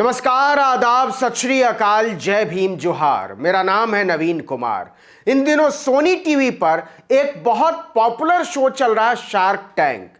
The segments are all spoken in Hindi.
नमस्कार, आदाब, सत श्री अकाल, जय भीम, जोहार। मेरा नाम है नवीन कुमार। इन दिनों सोनी टीवी पर एक बहुत पॉपुलर शो चल रहा है, शार्क टैंक।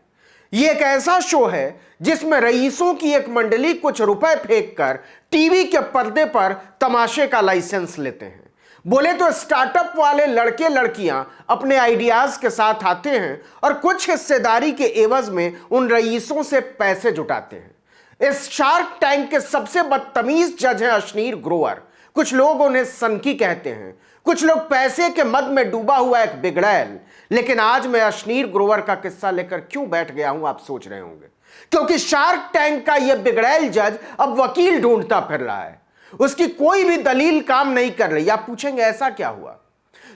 ये एक ऐसा शो है जिसमें रईसों की एक मंडली कुछ रुपए फेंक कर टीवी के पर्दे पर तमाशे का लाइसेंस लेते हैं। बोले तो स्टार्टअप वाले लड़के लड़कियां अपने आइडियाज के साथ आते हैं और कुछ हिस्सेदारी के एवज में उन रईसों से पैसे जुटाते हैं। इस शार्क टैंक के सबसे बदतमीज जज हैं अशनीर ग्रोवर। कुछ लोग उन्हें सनकी कहते हैं, कुछ लोग पैसे के मद में डूबा हुआ एक बिगड़ैल। लेकिन आज मैं अशनीर ग्रोवर का किस्सा लेकर क्यों बैठ गया हूं, आप सोच रहे होंगे। क्योंकि शार्क टैंक का यह बिगड़ैल जज अब वकील ढूंढता फिर रहा है। उसकी कोई भी दलील काम नहीं कर रही। आप पूछेंगे ऐसा क्या हुआ,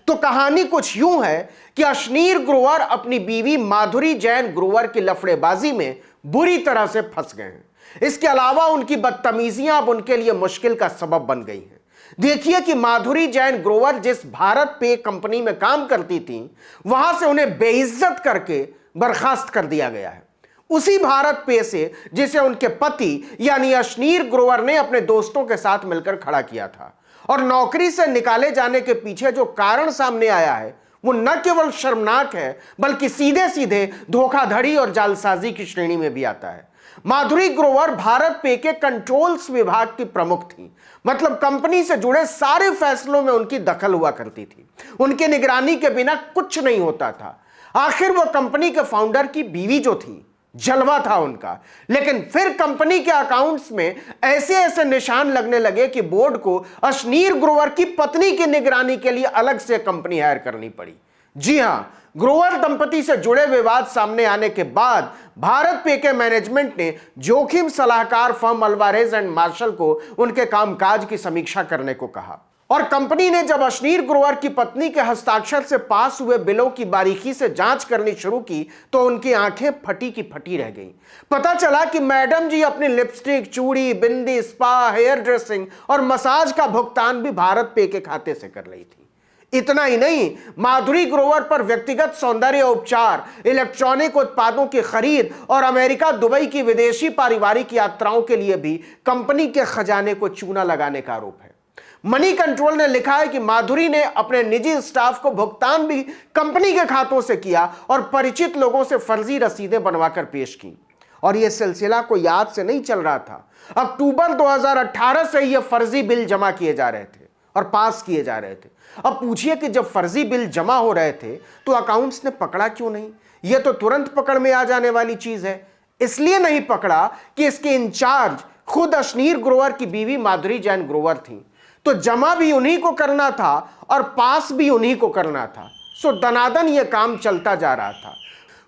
तो कहानी कुछ यूं है कि अशनीर ग्रोवर अपनी बीवी माधुरी जैन ग्रोवर की लफड़ेबाजी में बुरी तरह से फंस गए हैं। इसके अलावा उनकी बदतमीजियां अब उनके लिए मुश्किल का सबब बन गई हैं। देखिए कि माधुरी जैन ग्रोवर जिस भारत पे कंपनी में काम करती थी, वहां से उन्हें बेइज्जत करके बर्खास्त कर दिया गया है। उसी भारत पे से जिसे उनके पति यानी अशनीर ग्रोवर ने अपने दोस्तों के साथ मिलकर खड़ा किया था। और नौकरी से निकाले जाने के पीछे जो कारण सामने आया है वो न केवल शर्मनाक है बल्कि सीधे सीधे धोखाधड़ी और जालसाजी की श्रेणी में भी आता है। माधुरी ग्रोवर भारत पे के कंट्रोल्स विभाग की प्रमुख थी। मतलब कंपनी से जुड़े सारे फैसलों में उनकी दखल हुआ करती थी। उनके निगरानी के बिना कुछ नहीं होता था। आखिर वो कंपनी के फाउंडर की बीवी जो थी, जलवा था उनका। लेकिन फिर कंपनी के अकाउंट्स में ऐसे ऐसे निशान लगने लगे कि बोर्ड को अशनीर ग्रोवर की पत्नी की निगरानी के लिए अलग से कंपनी हायर करनी पड़ी। जी हां, ग्रोवर दंपति से जुड़े विवाद सामने आने के बाद भारत पे के मैनेजमेंट ने जोखिम सलाहकार फर्म अल्वारेज एंड मार्शल को उनके कामकाज की समीक्षा करने को कहा। और कंपनी ने जब अशनीर ग्रोवर की पत्नी के हस्ताक्षर से पास हुए बिलों की बारीकी से जांच करनी शुरू की तो उनकी आंखें फटी की फटी रह गईं। पता चला कि मैडम जी अपनी लिपस्टिक, चूड़ी, बिंदी, स्पा, हेयर ड्रेसिंग और मसाज का भुगतान भी भारत पे के खाते से कर रही थी। इतना ही नहीं, माधुरी ग्रोवर पर व्यक्तिगत सौंदर्य उपचार, इलेक्ट्रॉनिक उत्पादों की खरीद और अमेरिका, दुबई की विदेशी पारिवारिक यात्राओं के लिए भी कंपनी के खजाने को चूना लगाने का आरोप है। मनी कंट्रोल ने लिखा है कि माधुरी ने अपने निजी स्टाफ को भुगतान भी कंपनी के खातों से किया और परिचित लोगों से फर्जी रसीदें बनवाकर पेश की। और यह सिलसिला कोई आज से नहीं चल रहा था। अक्टूबर 2018 से यह फर्जी बिल जमा किए जा रहे थे और पास किए जा रहे थे। अब पूछिए कि जब फर्जी बिल जमा हो रहे थे तो अकाउंट्स ने पकड़ा क्यों नहीं? यह तो तुरंत पकड़ में आ जाने वाली चीज है। इसलिए नहीं पकड़ा कि इसके इंचार्ज खुद अशनीर ग्रोवर की बीवी माधुरी जैन ग्रोवर थी। तो जमा भी उन्हीं को करना था और पास भी उन्हीं को करना था। सो दनादन यह काम चलता जा रहा था।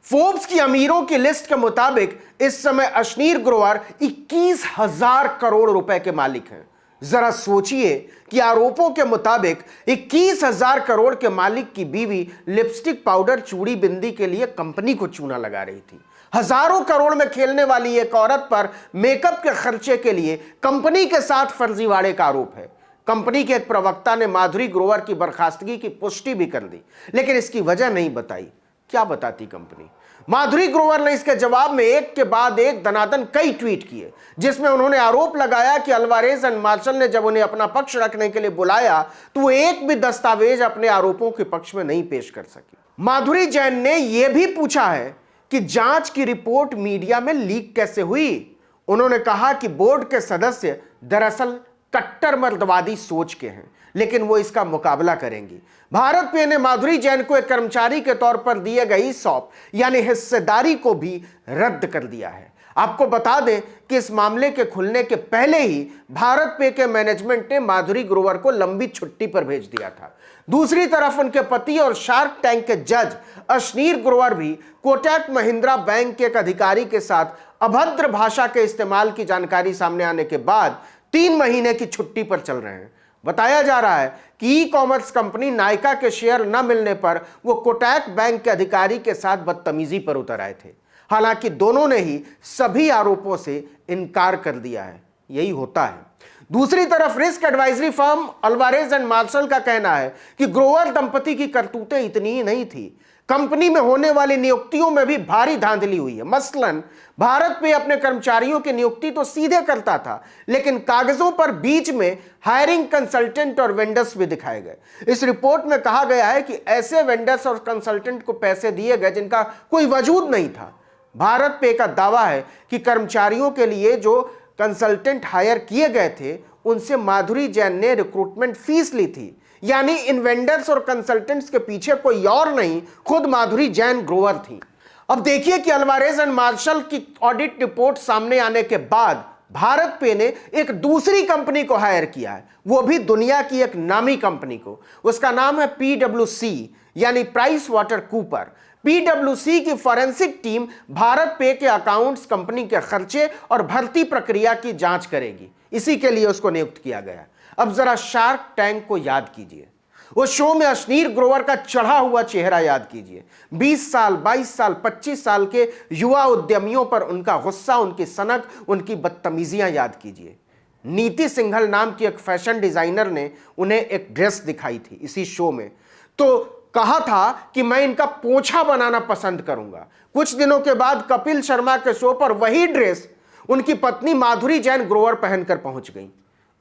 फोर्ब्स की अमीरों की लिस्ट के मुताबिक इस समय अशनीर ग्रोवर 21,000 करोड़ रुपए के मालिक हैं। जरा सोचिए कि आरोपों के मुताबिक 21,000 करोड़ के मालिक की बीवी लिपस्टिक, पाउडर, चूड़ी, बिंदी के लिए कंपनी को चूना लगा रही थी। हजारों करोड़ में खेलने वाली एक औरत पर मेकअप के खर्चे के लिए कंपनी के साथ फर्जीवाड़े का आरोप है। कंपनी के एक प्रवक्ता ने माधुरी ग्रोवर की बर्खास्तगी की पुष्टि भी कर दी, लेकिन इसकी वजह नहीं बताई। क्या बताती कंपनी? माधुरी ग्रोवर ने इसके जवाब में एक के बाद एक दनादन कई ट्वीट किए, जिसमें उन्होंने आरोप लगाया कि अल्वारेज एंड मार्शल ने जब उन्हें अपना पक्ष रखने के लिए बुलाया तो वो एक भी दस्तावेज अपने आरोपों के पक्ष में नहीं पेश कर सकी। माधुरी जैन ने यह भी पूछा है कि जांच की रिपोर्ट मीडिया में लीक कैसे हुई। उन्होंने कहा कि बोर्ड के सदस्य दरअसल कट्टर मर्दवादी सोच के हैं, लेकिन वो इसका मुकाबला करेंगी। भारत पे ने माधुरी जैन को एक कर्मचारी के तौर पर दिए गए सौंप यानी हिस्सेदारी को भी रद्द कर दिया है। आपको बता दें कि इस मामले के खुलने के पहले ही भारत पे के मैनेजमेंट ने माधुरी ग्रोवर को लंबी छुट्टी पर भेज दिया था। दूसरी तरफ उनके पति और शार्क टैंक के जज अशनीर ग्रोवर भी कोटक महिंद्रा बैंक के एक अधिकारी के साथ अभद्र भाषा के इस्तेमाल की जानकारी सामने आने के बाद 3 महीने की छुट्टी पर चल रहे हैं। बताया जा रहा है कि ई कॉमर्स कंपनी नायका के शेयर न मिलने पर वो कोटक बैंक के अधिकारी के साथ बदतमीजी पर उतर आए थे। हालांकि दोनों ने ही सभी आरोपों से इनकार कर दिया है। यही होता है दूसरी तरफ risk advisory firm Alvarez and Marsal का कहना है कि ग्रोवर दंपति की करतूतें इतनी ही नहीं थी, कंपनी में होने वाली नियुक्तियों में भी भारी धांधली हुई है। मसलन भारत पे अपने कर्मचारियों की नियुक्ति तो सीधे करता था, लेकिन कागजों पर बीच में हायरिंग कंसल्टेंट और वेंडर्स भी दिखाए गए। इस रिपोर्ट में कहा गया है कि ऐसे वेंडर्स और कंसल्टेंट को पैसे दिए गए जिनका कोई वजूद नहीं था। भारत पे का दावा है कि कर्मचारियों के लिए जो कंसल्टेंट हायर किए गए थे उनसे माधुरी जैन ने रिक्रूटमेंट फीस ली थी, यानी इन वेंडर्स और कंसल्टेंट्स के पीछे कोई और नहीं, खुद माधुरी जैन ग्रोवर थी। अब देखिए कि अल्वारेज एंड मार्शल की ऑडिट रिपोर्ट सामने आने के बाद भारत पे ने एक दूसरी कंपनी को हायर किया है, वो भी दुनिया की एक नामी कंपनी को। उसका नाम है PwC यानी प्राइस वाटर कूपर। PwC की फॉरेंसिक टीम भारत पे के अकाउंट्स, कंपनी के खर्चे और भर्ती प्रक्रिया की जांच करेगी। इसी के लिए उसको नियुक्त किया गया। अब जरा शार्क टैंक को याद कीजिए, उस शो में अश्नीर ग्रोवर का चढ़ा हुआ चेहरा याद कीजिए। 20 साल, 22 साल, 25 साल के युवा उद्यमियों पर उनका गुस्सा, उनकी सनक, उनकी बदतमीजियां याद कीजिए। नीति सिंघल नाम की एक फैशन डिजाइनर ने उन्हें एक ड्रेस दिखाई थी इसी शो में, तो कहा था कि मैं इनका पोंछा बनाना पसंद करूंगा। कुछ दिनों के बाद कपिल शर्मा के शो पर वही ड्रेस उनकी पत्नी माधुरी जैन ग्रोवर पहनकर पहुंच गई।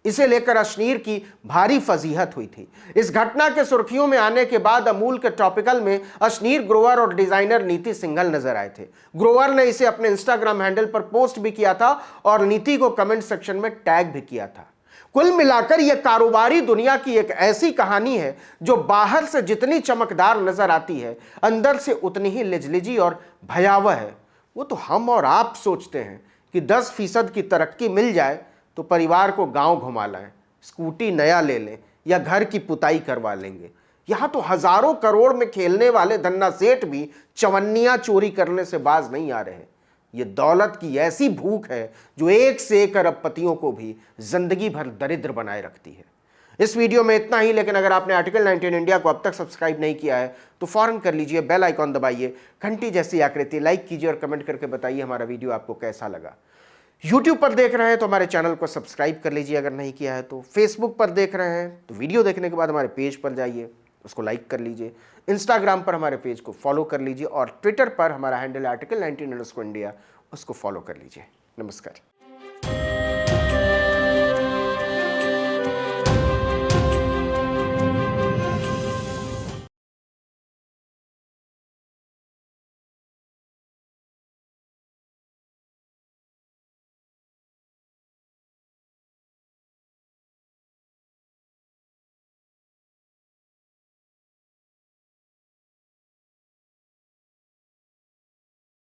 इसे लेकर अश्नीर की भारी फजीहत हुई थी। इस घटना के सुर्खियों में आने के बाद अमूल के टॉपिकल में अश्नीर ग्रोवर और डिजाइनर नीति सिंघल नजर आए थे। ग्रोवर ने इसे अपने इंस्टाग्राम हैंडल पर पोस्ट भी किया था और नीति को कमेंट सेक्शन में टैग भी किया था। कुल मिलाकर यह कारोबारी दुनिया की एक ऐसी कहानी है जो बाहर से जितनी चमकदार नजर आती है, अंदर से उतनी ही लिजलिजी और भयावह है। वो तो हम और आप सोचते हैं कि 10% की तरक्की मिल जाए तो परिवार को गांव घुमा लाएं, स्कूटी नया ले लें या घर की पुताई करवा लेंगे। यहां तो हजारों करोड़ में खेलने वाले धन्ना सेठ भी चवन्नियां चोरी करने से बाज नहीं आ रहे। ये दौलत की ऐसी भूख है जो एक से एक अरबपतियों को भी जिंदगी भर दरिद्र बनाए रखती है। इस वीडियो में इतना ही, लेकिन अगर आपने आर्टिकल 19 इंडिया को अब तक सब्सक्राइब नहीं किया है तो फौरन कर लीजिए, बेल आइकॉन दबाइए, घंटी जैसी आकृति लाइक कीजिए और कमेंट करके बताइए हमारा वीडियो आपको कैसा लगा। YouTube पर देख रहे हैं तो हमारे चैनल को सब्सक्राइब कर लीजिए अगर नहीं किया है तो। फेसबुक पर देख रहे हैं तो वीडियो देखने के बाद हमारे पेज पर जाइए, उसको लाइक कर लीजिए। इंस्टाग्राम पर हमारे पेज को फॉलो कर लीजिए और ट्विटर पर हमारा हैंडल आर्टिकल 19 इंडिया, उसको फॉलो कर लीजिए। नमस्कार।